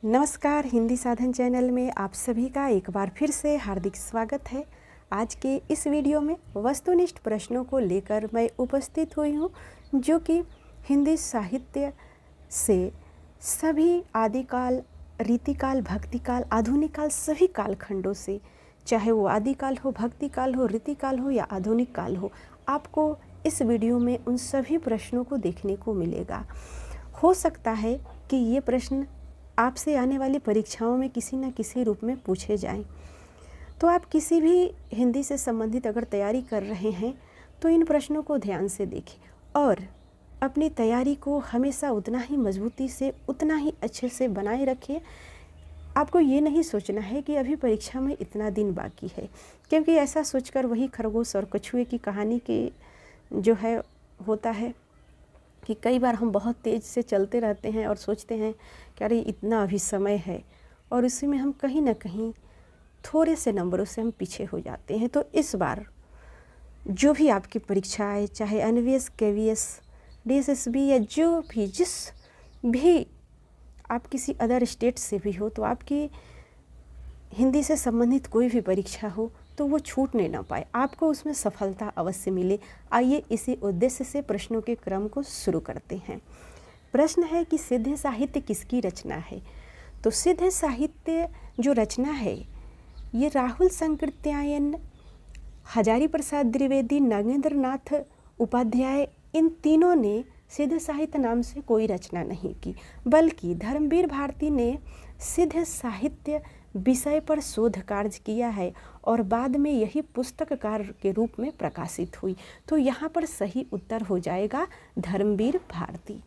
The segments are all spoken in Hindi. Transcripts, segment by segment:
नमस्कार, हिंदी साधन चैनल में आप सभी का एक बार फिर से हार्दिक स्वागत है। आज के इस वीडियो में वस्तुनिष्ठ प्रश्नों को लेकर मैं उपस्थित हुई हूँ, जो कि हिंदी साहित्य से सभी आदिकाल, रीतिकाल, भक्तिकाल, आधुनिक काल, सभी कालखंडों से, चाहे वो आदिकाल हो, भक्तिकाल हो, रीतिकाल हो या आधुनिक काल हो, आपको इस वीडियो में उन सभी प्रश्नों को देखने को मिलेगा। हो सकता है कि ये प्रश्न आपसे आने वाली परीक्षाओं में किसी न किसी रूप में पूछे जाएं। तो आप किसी भी हिंदी से संबंधित अगर तैयारी कर रहे हैं तो इन प्रश्नों को ध्यान से देखें और अपनी तैयारी को हमेशा उतना ही मजबूती से, उतना ही अच्छे से बनाए रखें। आपको ये नहीं सोचना है कि अभी परीक्षा में इतना दिन बाकी है, क्योंकि ऐसा सोचकर वही खरगोश और कछुए की कहानी के जो है होता है कि कई बार हम बहुत तेज़ से चलते रहते हैं और सोचते हैं कि अरे इतना अभी समय है, और उसी में हम कहीं ना कहीं थोड़े से नंबरों से हम पीछे हो जाते हैं। तो इस बार जो भी आपकी परीक्षा आए, चाहे एनवीएस, केवीएस, डीएसएसबी या जो भी, जिस भी आप किसी अदर स्टेट से भी हो, तो आपकी हिंदी से संबंधित कोई भी परीक्षा हो तो वो छूटने ना पाए, आपको उसमें सफलता अवश्य मिले। आइए इसी उद्देश्य से प्रश्नों के क्रम को शुरू करते हैं। प्रश्न है कि सिद्ध साहित्य किसकी रचना है? तो सिद्ध साहित्य जो रचना है ये राहुल संकृत्यायन, हजारी प्रसाद द्विवेदी, नागेंद्र नाथ उपाध्याय, इन तीनों ने सिद्ध साहित्य नाम से कोई रचना नहीं की, बल्कि धर्मवीर भारती ने सिद्ध साहित्य विषय पर शोध कार्य किया है और बाद में यही पुस्तककार के रूप में प्रकाशित हुई। तो यहाँ पर सही उत्तर हो जाएगा धर्मवीर भारती।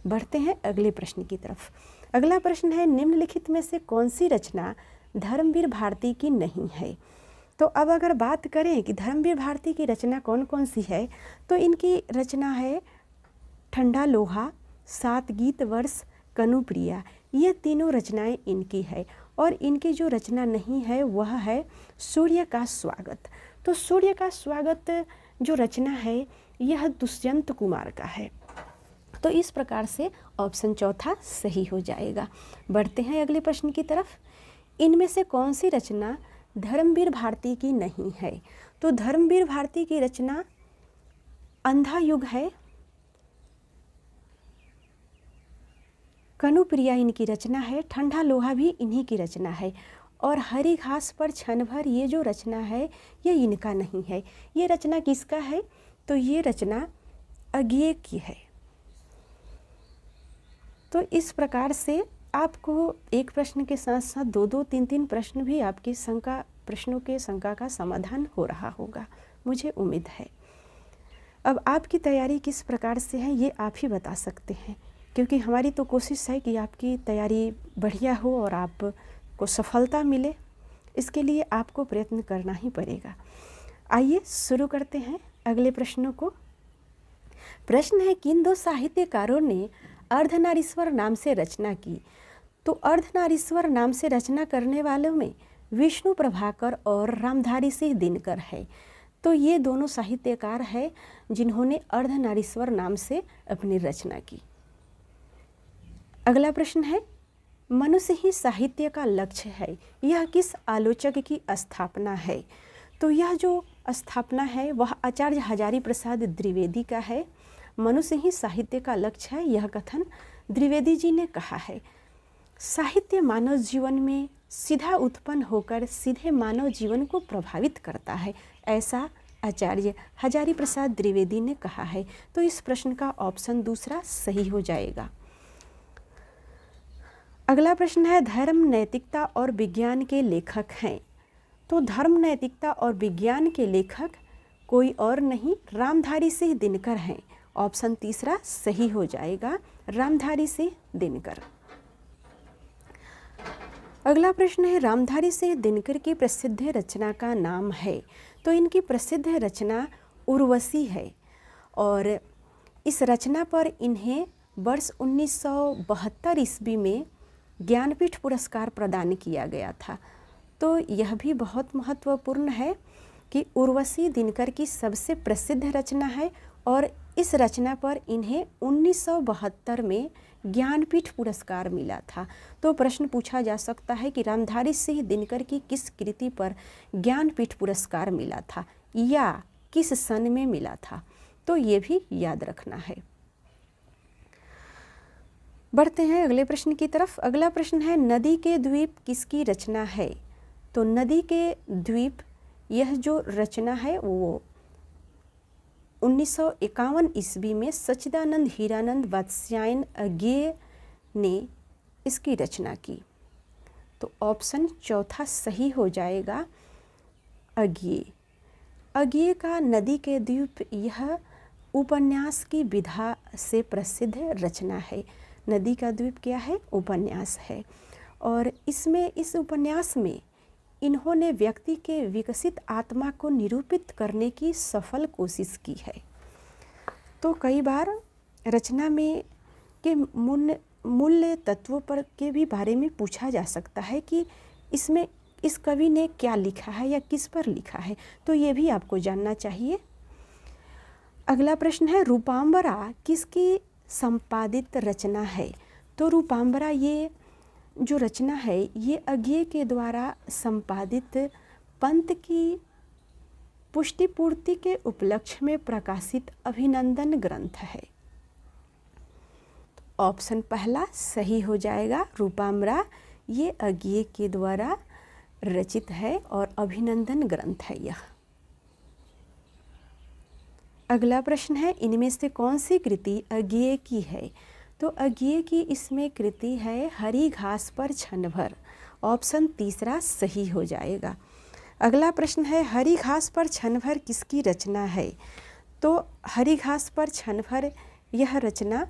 बढ़ते हैं अगले प्रश्न की तरफ। अगला प्रश्न है, निम्नलिखित में से कौन सी रचना धर्मवीर भारती की नहीं है? तो अब अगर बात करें कि धर्मवीर भारती की रचना कौन कौन सी है, तो इनकी रचना है ठंडा लोहा, सात गीत वर्ष, कनुप्रिया। ये तीनों रचनाएं इनकी है। और इनकी जो रचना नहीं है वह है सूर्य का स्वागत। तो सूर्य का स्वागत जो रचना है यह दुष्यंत कुमार का है। तो इस प्रकार से ऑप्शन चौथा सही हो जाएगा। बढ़ते हैं अगले प्रश्न की तरफ। इनमें से कौन सी रचना धर्मवीर भारती की नहीं है? तो धर्मवीर भारती की रचना अंधा युग है, कनुप्रिया इनकी रचना है, ठंडा लोहा भी इन्हीं की रचना है, और हरी घास पर क्षण भर ये जो रचना है ये इनका नहीं है। ये रचना किसका है? तो ये रचना अज्ञेय की है। तो इस प्रकार से आपको एक प्रश्न के साथ साथ दो दो तीन तीन प्रश्न भी आपकी प्रश्नों के शंका का समाधान हो रहा होगा, मुझे उम्मीद है। अब आपकी तैयारी किस प्रकार से है ये आप ही बता सकते हैं, क्योंकि हमारी तो कोशिश है कि आपकी तैयारी बढ़िया हो और आपको सफलता मिले। इसके लिए आपको प्रयत्न करना ही पड़ेगा। आइए शुरू करते हैं अगले प्रश्नों को। प्रश्न है, किन दो साहित्यकारों ने अर्धनारीश्वर नाम से रचना की? तो अर्धनारीश्वर नाम से रचना करने वालों में विष्णु प्रभाकर और रामधारी सिंह दिनकर है। तो ये दोनों साहित्यकार हैं जिन्होंने अर्धनारीश्वर नाम से अपनी रचना की। अगला प्रश्न है, मनुष्य ही साहित्य का लक्ष्य है, यह किस आलोचक की स्थापना है? तो यह जो स्थापना है वह आचार्य हजारी प्रसाद द्विवेदी का है। मनुष्य ही साहित्य का लक्ष्य है, यह कथन द्विवेदी जी ने कहा है। साहित्य मानव जीवन में सीधा उत्पन्न होकर सीधे मानव जीवन को प्रभावित करता है, ऐसा आचार्य हजारी प्रसाद द्विवेदी ने कहा है। तो इस प्रश्न का ऑप्शन दूसरा सही हो जाएगा। अगला प्रश्न है, धर्म, नैतिकता और विज्ञान के लेखक हैं? तो धर्म, नैतिकता और विज्ञान के लेखक कोई और नहीं, रामधारी सिंह दिनकर हैं। ऑप्शन तीसरा सही हो जाएगा, रामधारी सिंह दिनकर। अगला प्रश्न है, रामधारी सिंह दिनकर की प्रसिद्ध रचना का नाम है? तो इनकी प्रसिद्ध रचना उर्वशी है, और इस रचना पर इन्हें वर्ष 1972 ईस्वी में ज्ञानपीठ पुरस्कार प्रदान किया गया था। तो यह भी बहुत महत्वपूर्ण है कि उर्वशी दिनकर की सबसे प्रसिद्ध रचना है, और इस रचना पर इन्हें 1972 में ज्ञानपीठ पुरस्कार मिला था। तो प्रश्न पूछा जा सकता है कि रामधारी सिंह दिनकर की किस कृति पर ज्ञानपीठ पुरस्कार मिला था या किस सन में मिला था, तो ये भी याद रखना है। बढ़ते हैं अगले प्रश्न की तरफ। अगला प्रश्न है नदी के द्वीप किसकी रचना है। तो नदी के द्वीप, यह जो रचना है वो 1951 ईस्वी में सच्चिदानंद हीरानंद वात्स्यायन अज्ञेय ने इसकी रचना की। तो ऑप्शन चौथा सही हो जाएगा, अज्ञेय। अज्ञेय का नदी के द्वीप यह उपन्यास की विधा से प्रसिद्ध रचना है। नदी का द्वीप क्या है, उपन्यास है। और इसमें, इस उपन्यास में इन्होंने व्यक्ति के विकसित आत्मा को निरूपित करने की सफल कोशिश की है। तो कई बार रचना में के मूल्य तत्वों पर के भी बारे में पूछा जा सकता है कि इसमें इस कवि ने क्या लिखा है या किस पर लिखा है, तो ये भी आपको जानना चाहिए। अगला प्रश्न है रूपांबरा किसकी संपादित रचना है। तो रूपांबरा, ये जो रचना है ये अज्ञेय के द्वारा संपादित पंत की पुष्टि पूर्ति के उपलक्ष्य में प्रकाशित अभिनंदन ग्रंथ है। ऑप्शन पहला सही हो जाएगा, रूपांबरा ये अज्ञेय के द्वारा रचित है और अभिनंदन ग्रंथ है यह। अगला प्रश्न है इनमें से कौन सी कृति अज्ञेय की है। तो अज्ञेय की इसमें कृति है हरी घास पर क्षण भर। ऑप्शन तीसरा सही हो जाएगा। अगला प्रश्न है हरी घास पर क्षण भर किसकी रचना है। तो हरी घास पर क्षण भर यह रचना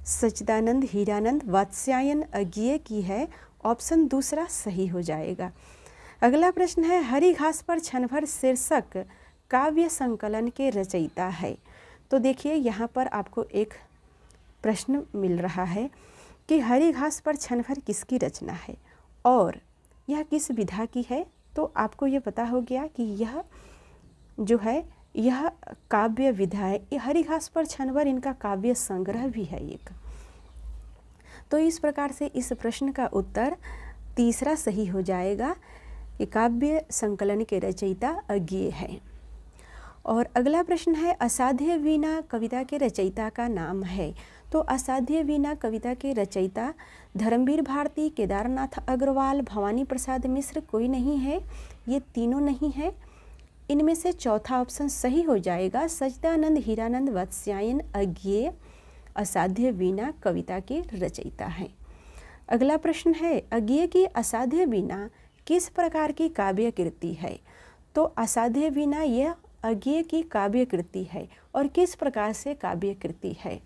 सच्चिदानंद हीरानंद वात्स्यायन अज्ञेय की है। ऑप्शन दूसरा सही हो जाएगा। अगला प्रश्न है हरी घास पर क्षण भर शीर्षक काव्य संकलन के रचयिता है। तो देखिए यहाँ पर आपको एक प्रश्न मिल रहा है कि हरी घास पर क्षण भर किसकी रचना है और यह किस विधा की है। तो आपको ये पता हो गया कि यह जो है यह काव्य विधा है। ये हरी घास पर क्षण भर इनका काव्य संग्रह भी है एक। तो इस प्रकार से इस प्रश्न का उत्तर तीसरा सही हो जाएगा कि काव्य संकलन के रचयिता अज्ञेय है। और अगला प्रश्न है असाध्य वीणा कविता के रचयिता का नाम है। तो असाध्य वीणा कविता के रचयिता धर्मवीर भारती, केदारनाथ अग्रवाल, भवानी प्रसाद मिश्र कोई नहीं है, ये तीनों नहीं है। इनमें से चौथा ऑप्शन सही हो जाएगा, सच्चिदानंद हीरानंद वात्स्यायन अज्ञेय असाध्य वीणा कविता के रचयिता हैं। अगला प्रश्न है अज्ञेय की असाध्य वीणा किस प्रकार की काव्य कृति है। तो असाध्य वीणा यह अज्ञेय की काव्य कृति है और किस प्रकार से काव्य कृति है।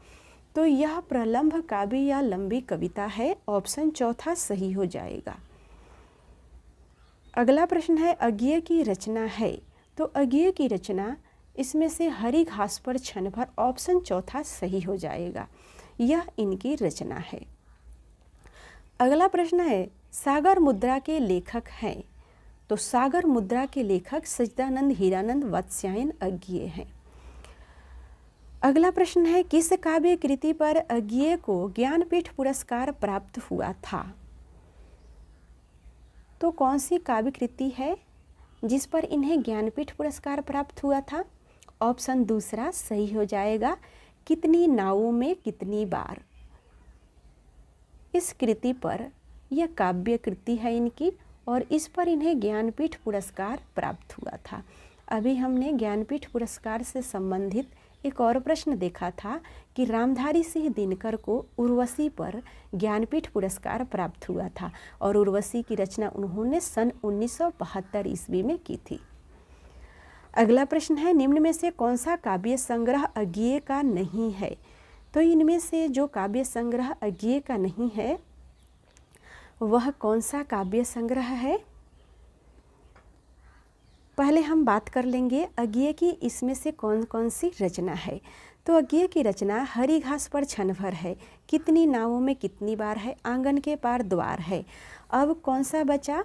तो यह प्रलंब काव्य या लंबी कविता है। ऑप्शन चौथा सही हो जाएगा। अगला प्रश्न है अज्ञेय की रचना है। तो अज्ञेय की रचना इसमें से हरी घास पर क्षण भर, ऑप्शन चौथा सही हो जाएगा, यह इनकी रचना है। अगला प्रश्न है सागर मुद्रा के लेखक हैं। तो सागर मुद्रा के लेखक सच्चिदानंद हीरानंद वात्स्यायन अज्ञेय हैं। अगला प्रश्न है किस काव्य कृति पर अज्ञेय को ज्ञानपीठ पुरस्कार प्राप्त हुआ था। तो कौन सी काव्य कृति है जिस पर इन्हें ज्ञानपीठ पुरस्कार प्राप्त हुआ था। ऑप्शन दूसरा सही हो जाएगा, कितनी नावों में कितनी बार। इस कृति पर, यह काव्य कृति है इनकी और इस पर इन्हें ज्ञानपीठ पुरस्कार प्राप्त हुआ था। अभी हमने ज्ञानपीठ पुरस्कार से संबंधित एक और प्रश्न देखा था कि रामधारी सिंह दिनकर को उर्वशी पर ज्ञानपीठ पुरस्कार प्राप्त हुआ था और उर्वशी की रचना उन्होंने सन 1972 ईस्वी में की थी। अगला प्रश्न है निम्न में से कौन सा काव्य संग्रह अज्ञेय का नहीं है। तो इनमें से जो काव्य संग्रह अज्ञेय का नहीं है वह कौन सा काव्य संग्रह है। पहले हम बात कर लेंगे अज्ञेय की इसमें से कौन कौन सी रचना है। तो अज्ञेय की रचना हरी घास पर क्षण भर है, कितनी नावों में कितनी बार है, आंगन के पार द्वार है। अब कौन सा बचा,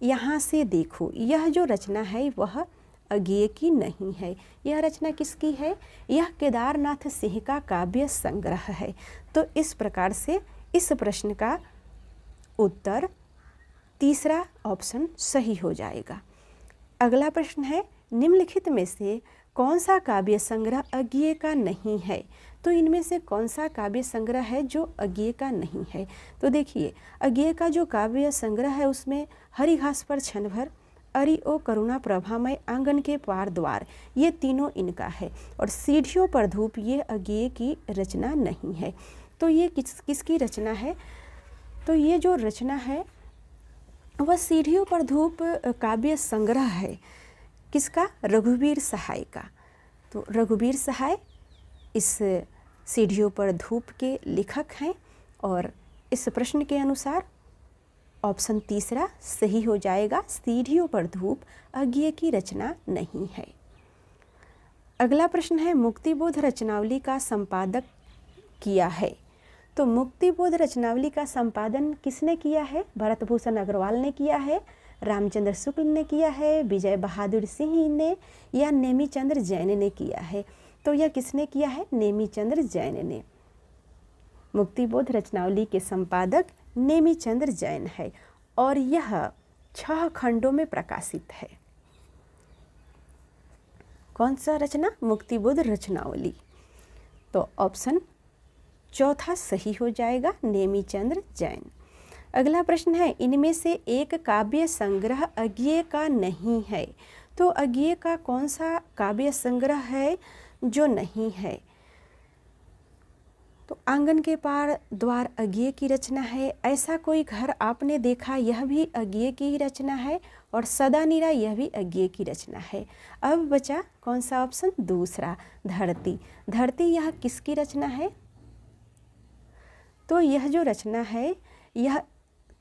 यहाँ से देखो। यह जो रचना है वह अज्ञेय की नहीं है। यह रचना किसकी है, यह केदारनाथ सिंह का काव्य संग्रह है। तो इस प्रकार से इस प्रश्न का उत्तर तीसरा ऑप्शन सही हो जाएगा। अगला प्रश्न है, निम्नलिखित में से कौन सा काव्य संग्रह अज्ञेय का नहीं है? तो इनमें से कौन सा काव्य संग्रह है जो अज्ञेय का नहीं है? तो देखिए, अज्ञेय का जो काव्य संग्रह है उसमें हरी घास पर क्षण भर, अरि ओ करुणा प्रभामय, आंगन के पार द्वार, ये तीनों इनका है। और सीढ़ियों पर धूप ये अज्ञेय की रचना नहीं है। तो ये किसकी रचना है? तो ये जो रचना है वह सीढ़ियों पर धूप काव्य संग्रह है। किसका? रघुवीर सहाय का। तो रघुवीर सहाय इस सीढ़ियों पर धूप के लेखक हैं और इस प्रश्न के अनुसार ऑप्शन तीसरा सही हो जाएगा। सीढ़ियों पर धूप अज्ञेय की रचना नहीं है। अगला प्रश्न है, मुक्तिबोध रचनावली का संपादक किया है? तो मुक्तिबोध रचनावली का संपादन किसने किया है? भरतभूषण अग्रवाल ने किया है, रामचंद्र शुक्ल ने किया है, विजय बहादुर सिंह ने, या नेमीचंद्र जैन ने किया है? तो यह किसने किया है? नेमीचंद्र जैन ने। मुक्तिबोध रचनावली के संपादक नेमीचंद्र जैन है और यह 6 खंडों में प्रकाशित है। कौन सा रचना? मुक्तिबोध रचनावली। तो ऑप्शन चौथा सही हो जाएगा, नेमीचंद्र जैन। अगला प्रश्न है, इनमें से एक काव्य संग्रह अज्ञेय का नहीं है? तो अज्ञेय का कौन सा काव्य संग्रह है जो नहीं है? तो आंगन के पार द्वार अज्ञेय की रचना है, ऐसा कोई घर आपने देखा यह भी अज्ञेय की ही रचना है, और सदा नीरा यह भी अज्ञेय की रचना है। अब बचा कौन सा ऑप्शन? दूसरा, धरती। धरती यह किसकी रचना है? तो यह जो रचना है यह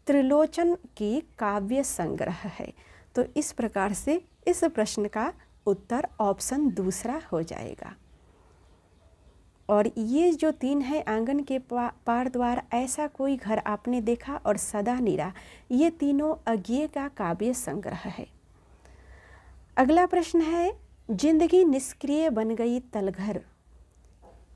त्रिलोचन की काव्य संग्रह है। तो इस प्रकार से इस प्रश्न का उत्तर ऑप्शन दूसरा हो जाएगा। और ये जो 3 है, आंगन के पार द्वार, ऐसा कोई घर आपने देखा और सदा नीरा, ये तीनों अज्ञेय का काव्य संग्रह है। अगला प्रश्न है, जिंदगी निष्क्रिय बन गई तलघर,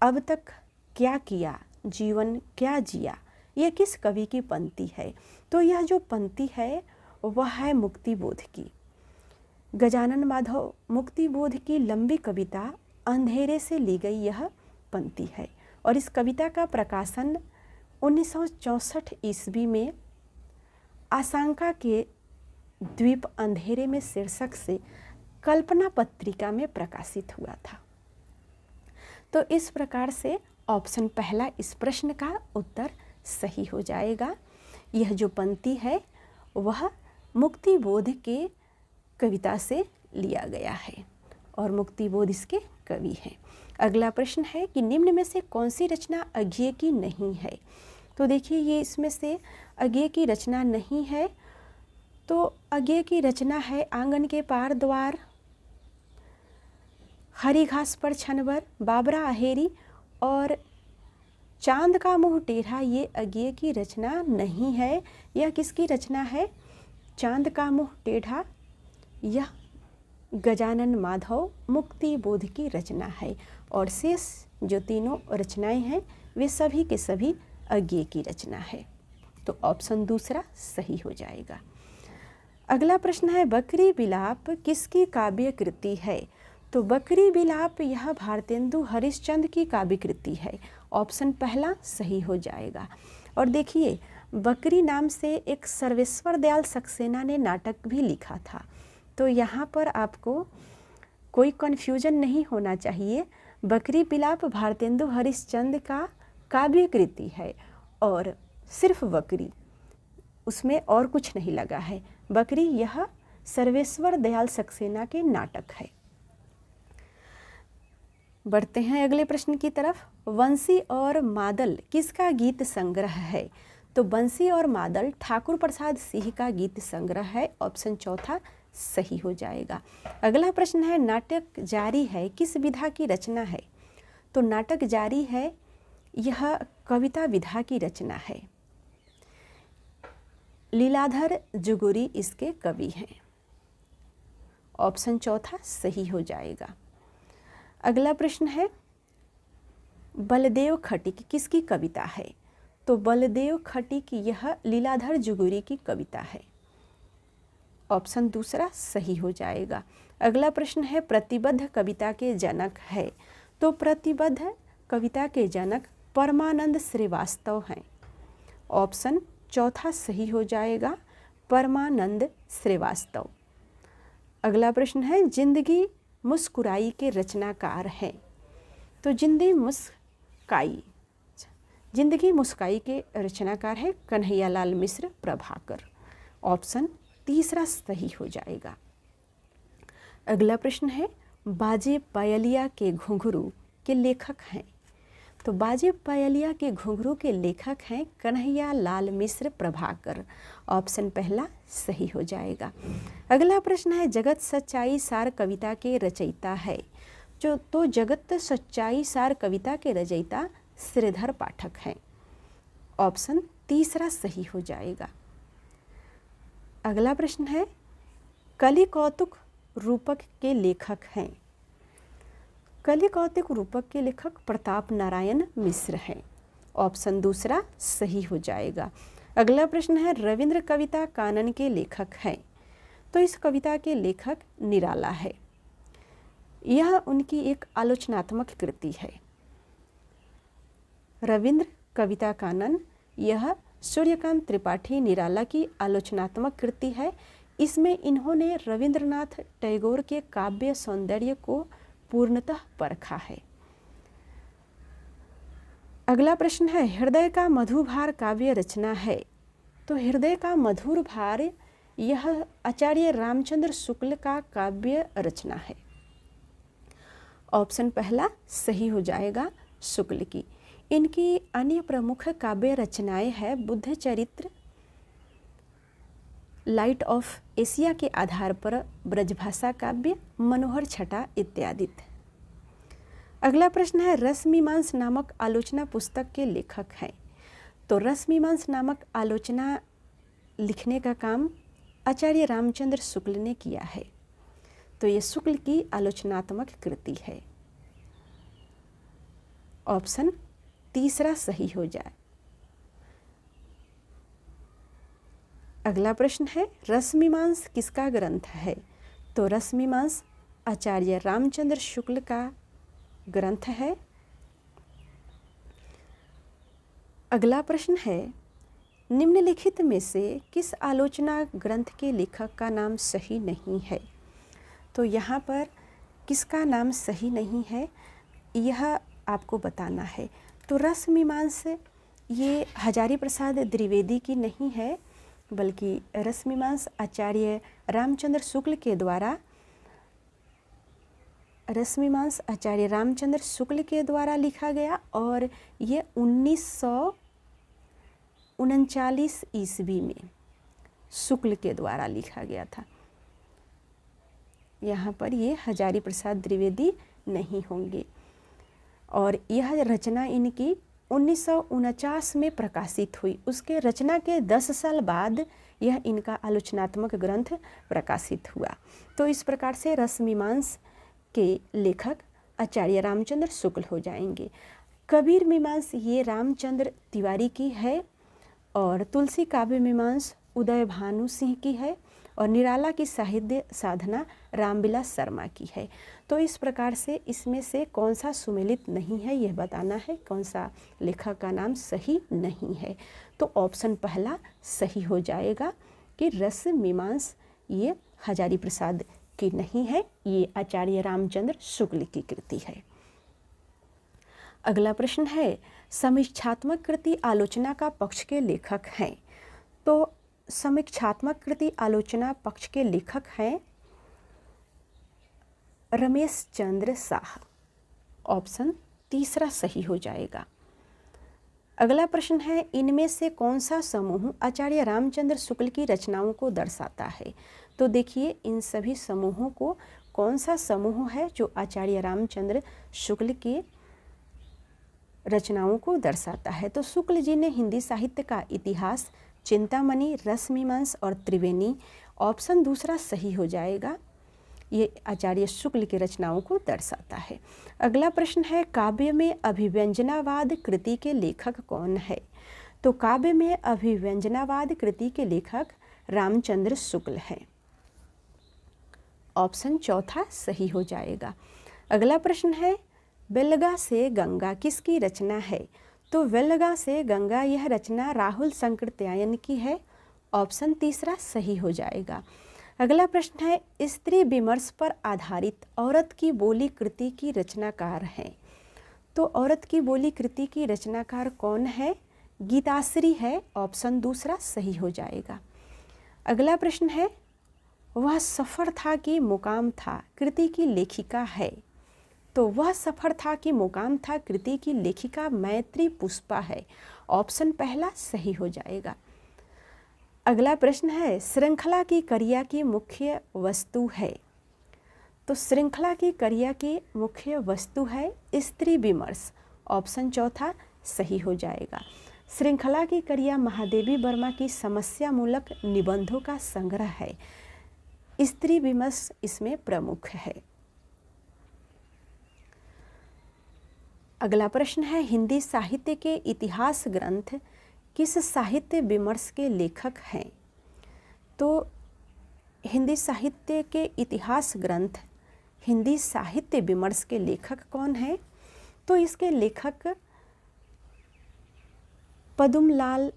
अब तक क्या किया, जीवन क्या जिया, यह किस कवि की पंक्ति है? तो यह जो पंक्ति है वह है मुक्तिबोध की। गजानन माधव मुक्तिबोध की लंबी कविता अंधेरे से ली गई यह पंक्ति है। और इस कविता का प्रकाशन 1964 ईस्वी में आशंका के द्वीप अंधेरे में शीर्षक से कल्पना पत्रिका में प्रकाशित हुआ था। तो इस प्रकार से ऑप्शन पहला इस प्रश्न का उत्तर सही हो जाएगा। यह जो पंक्ति है वह मुक्तिबोध के कविता से लिया गया है और मुक्तिबोध इसके कवि हैं। अगला प्रश्न है कि निम्न में से कौन सी रचना अज्ञेय की नहीं है? तो देखिए, ये इसमें से अज्ञेय की रचना नहीं है। तो अज्ञेय की रचना है आंगन के पार द्वार, हरी घास पर छनवर, बाबरा अहेरी और चांद का मुंह टेढ़ा, ये अज्ञेय की रचना नहीं है। यह किसकी रचना है? चांद का मुंह टेढ़ा यह गजानन माधव मुक्तिबोध की रचना है। और शेष जो तीनों रचनाएं हैं वे सभी के सभी अज्ञेय की रचना है। तो ऑप्शन दूसरा सही हो जाएगा। अगला प्रश्न है, बकरी बिलाप किसकी काव्य कृति है? तो बकरी बिलाप यह भारतेंदु हरिश्चंद्र की काव्य कृति है। ऑप्शन पहला सही हो जाएगा। और देखिए, बकरी नाम से एक सर्वेश्वर दयाल सक्सेना ने नाटक भी लिखा था। तो यहाँ पर आपको कोई कन्फ्यूजन नहीं होना चाहिए। बकरी बिलाप भारतेंदु हरिश्चंद्र का काव्य कृति है और सिर्फ बकरी, उसमें और कुछ नहीं लगा है। बकरी यह सर्वेश्वर दयाल सक्सेना के नाटक है। बढ़ते हैं अगले प्रश्न की तरफ। बंसी और मादल किसका गीत संग्रह है? तो बंसी और मादल ठाकुर प्रसाद सिंह का गीत संग्रह है। ऑप्शन चौथा सही हो जाएगा। अगला प्रश्न है, नाटक जारी है किस विधा की रचना है? तो नाटक जारी है यह कविता विधा की रचना है। लीलाधर जुगुरी इसके कवि हैं। ऑप्शन चौथा सही हो जाएगा। अगला प्रश्न है, बलदेव खटिक किसकी कविता है? तो बलदेव खटीक यह लीलाधर जुगुरी की कविता है। ऑप्शन दूसरा सही हो जाएगा। अगला प्रश्न है प्रतिबद्ध कविता के जनक है। तो प्रतिबद्ध कविता के जनक परमानंद श्रीवास्तव हैं। ऑप्शन चौथा सही हो जाएगा, परमानंद श्रीवास्तव। अगला प्रश्न है जिंदगी मुस्कुराई के रचनाकार हैं। तो जिंदगी मुस्काई के रचनाकार है कन्हैयालाल मिश्र प्रभाकर। ऑप्शन तीसरा सही हो जाएगा। अगला प्रश्न है बाजे पायलिया के घुंघरू के लेखक हैं। तो बाजे पायलिया के घुंघरू के लेखक हैं कन्हैयालाल मिश्र प्रभाकर। ऑप्शन पहला सही हो जाएगा। अगला प्रश्न है जगत सच्चाई सार कविता के रचयिता है। तो जगत सच्चाई सार कविता के रचयिता श्रीधर पाठक हैं। ऑप्शन तीसरा सही हो जाएगा। अगला प्रश्न है कलि कौतुक रूपक के लेखक हैं। कलि कौतुक रूपक के लेखक प्रताप नारायण मिश्र हैं। ऑप्शन दूसरा सही हो जाएगा। अगला प्रश्न है रविंद्र कविता कानन के लेखक हैं। तो इस कविता के लेखक निराला है। यह उनकी एक आलोचनात्मक कृति है। रविंद्र कविता कानन यह सूर्यकांत त्रिपाठी निराला की आलोचनात्मक कृति है। इसमें इन्होंने रविंद्रनाथ टैगोर के काव्य सौंदर्य को पूर्णतः परखा है। अगला प्रश्न है हृदय का मधुभार काव्य रचना है। तो हृदय का मधुर भार यह आचार्य रामचंद्र शुक्ल का काव्य रचना है। ऑप्शन पहला सही हो जाएगा, शुक्ल की। इनकी अन्य प्रमुख काव्य रचनाएं हैं बुद्ध चरित्र, लाइट ऑफ एशिया के आधार पर ब्रजभाषा काव्य, मनोहर छटा इत्यादि। अगला प्रश्न है रसमीमांस नामक आलोचना पुस्तक के लेखक हैं। तो रसमीमांस नामक आलोचना लिखने का काम आचार्य रामचंद्र शुक्ल ने किया है। तो ये शुक्ल की आलोचनात्मक कृति है। ऑप्शन तीसरा सही हो जाए। अगला प्रश्न है रसमीमांस किसका ग्रंथ है। तो रसमीमांस आचार्य रामचंद्र शुक्ल का ग्रंथ है। अगला प्रश्न है निम्नलिखित में से किस आलोचना ग्रंथ के लेखक का नाम सही नहीं है। तो यहाँ पर किसका नाम सही नहीं है यह आपको बताना है। तो रसमीमांस ये हजारी प्रसाद द्विवेदी की नहीं है, बल्कि रसमीमांस आचार्य रामचंद्र शुक्ल के द्वारा लिखा गया और ये 1939 ईस्वी में शुक्ल के द्वारा लिखा गया था। यहाँ पर ये हजारी प्रसाद द्विवेदी नहीं होंगे। और यह रचना इनकी 1949 में प्रकाशित हुई। उसके रचना के 10 साल बाद यह इनका आलोचनात्मक ग्रंथ प्रकाशित हुआ। तो इस प्रकार से रसमीमांस के लेखक आचार्य रामचंद्र शुक्ल हो जाएंगे। कबीर मीमांस ये रामचंद्र तिवारी की है और तुलसी काव्य मीमांस उदय भानु सिंह की है और निराला की साहित्य साधना रामविलास शर्मा की है। तो इस प्रकार से इसमें से कौन सा सुमेलित नहीं है यह बताना है, कौन सा लेखक का नाम सही नहीं है। तो ऑप्शन पहला सही हो जाएगा कि रसमीमांस ये हजारी प्रसाद की नहीं है, ये आचार्य रामचंद्र शुक्ल की कृति है। अगला प्रश्न है समीक्षात्मक कृति आलोचना का पक्ष के लेखक हैं। तो समीक्षात्मक कृति आलोचना पक्ष के लेखक हैं रमेश चंद्र शाह। ऑप्शन तीसरा सही हो जाएगा। अगला प्रश्न है इनमें से कौन सा समूह आचार्य रामचंद्र शुक्ल की रचनाओं को दर्शाता है। तो देखिए इन सभी समूहों को कौन सा समूह है जो आचार्य रामचंद्र शुक्ल के रचनाओं को दर्शाता है। तो शुक्ल जी ने हिंदी साहित्य का इतिहास, चिंतामणि, रसमीमांस और त्रिवेणी। ऑप्शन दूसरा सही हो जाएगा, ये आचार्य शुक्ल की रचनाओं को दर्शाता है। अगला प्रश्न है काव्य में अभिव्यंजनावाद कृति के लेखक कौन है। तो काव्य में अभिव्यंजनावाद कृति के लेखक रामचंद्र शुक्ल हैं। ऑप्शन चौथा सही हो जाएगा। अगला प्रश्न है, वेलगा से गंगा किसकी रचना है? तो वेलगा से गंगा यह रचना राहुल संकृत्यायन की है। ऑप्शन तीसरा सही हो जाएगा। अगला प्रश्न है, स्त्री विमर्श पर आधारित औरत की बोली कृति की रचनाकार हैं। तो औरत की बोली कृति की रचनाकार कौन है? गीताश्री है। ऑप्शन दूसरा सही हो जाएगा। अगला प्रश्न है, वह सफ़र था कि मुकाम था कृति की लेखिका है। तो वह सफ़र था कि मुकाम था कृति की लेखिका मैत्री पुष्पा है। ऑप्शन पहला सही हो जाएगा। अगला प्रश्न है, श्रृंखला की क्रिया की मुख्य वस्तु है। तो श्रृंखला की क्रिया की मुख्य वस्तु है स्त्री विमर्श। ऑप्शन चौथा सही हो जाएगा। श्रृंखला की क्रिया महादेवी वर्मा की समस्या मूलक निबंधों का संग्रह है। स्त्री विमर्श इसमें प्रमुख है। अगला प्रश्न है, हिंदी साहित्य के इतिहास ग्रंथ किस साहित्य विमर्श के लेखक हैं? तो हिंदी साहित्य के इतिहास ग्रंथ हिंदी साहित्य विमर्श के लेखक कौन हैं? तो इसके लेखक पद्मलाल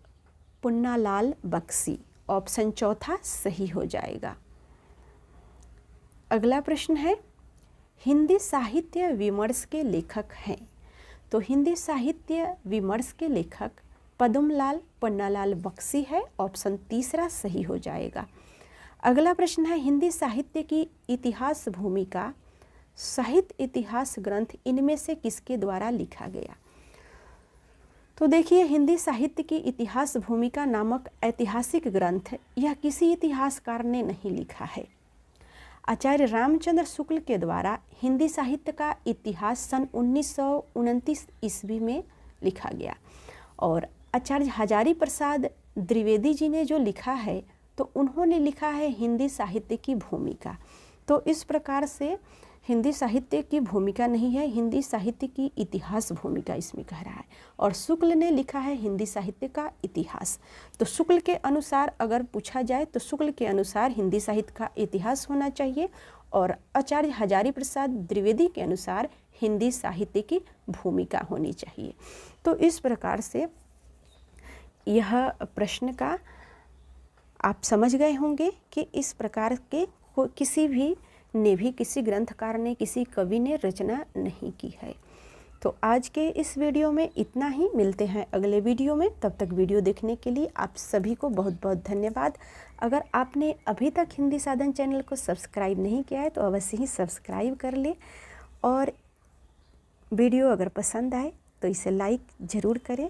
पुन्नालाल बख्शी। ऑप्शन चौथा सही हो जाएगा। अगला प्रश्न है, हिंदी साहित्य विमर्श के लेखक हैं। तो हिंदी साहित्य विमर्श के लेखक पद्मलाल पुन्नालाल बख्शी है। ऑप्शन तीसरा सही हो जाएगा। अगला प्रश्न है, हिंदी साहित्य की इतिहास भूमिका साहित्य इतिहास ग्रंथ इनमें से किसके द्वारा लिखा गया? तो देखिए, हिंदी साहित्य की इतिहास भूमिका नामक ऐतिहासिक ग्रंथ यह किसी इतिहासकार ने नहीं लिखा है। आचार्य रामचंद्र शुक्ल के द्वारा हिंदी साहित्य का इतिहास सन 1929 ईस्वी में लिखा गया और आचार्य हजारी प्रसाद द्विवेदी जी ने जो लिखा है तो उन्होंने लिखा है हिंदी साहित्य की भूमिका। तो इस प्रकार से हिंदी साहित्य की भूमिका नहीं है, हिंदी साहित्य की इतिहास भूमिका इसमें कह रहा है। और शुक्ल ने लिखा है हिंदी साहित्य का इतिहास। तो शुक्ल के अनुसार अगर पूछा जाए तो शुक्ल के अनुसार हिंदी साहित्य का इतिहास होना चाहिए और आचार्य हजारी प्रसाद द्विवेदी के अनुसार हिंदी साहित्य की भूमिका होनी चाहिए। तो इस प्रकार से यह प्रश्न का आप समझ गए होंगे कि इस प्रकार के किसी ग्रंथकार ने किसी कवि ने रचना नहीं की है। तो आज के इस वीडियो में इतना ही। मिलते हैं अगले वीडियो में। तब तक वीडियो देखने के लिए आप सभी को बहुत बहुत धन्यवाद। अगर आपने अभी तक हिंदी साधन चैनल को सब्सक्राइब नहीं किया है तो अवश्य ही सब्सक्राइब कर ले और वीडियो अगर पसंद आए तो इसे लाइक ज़रूर करें।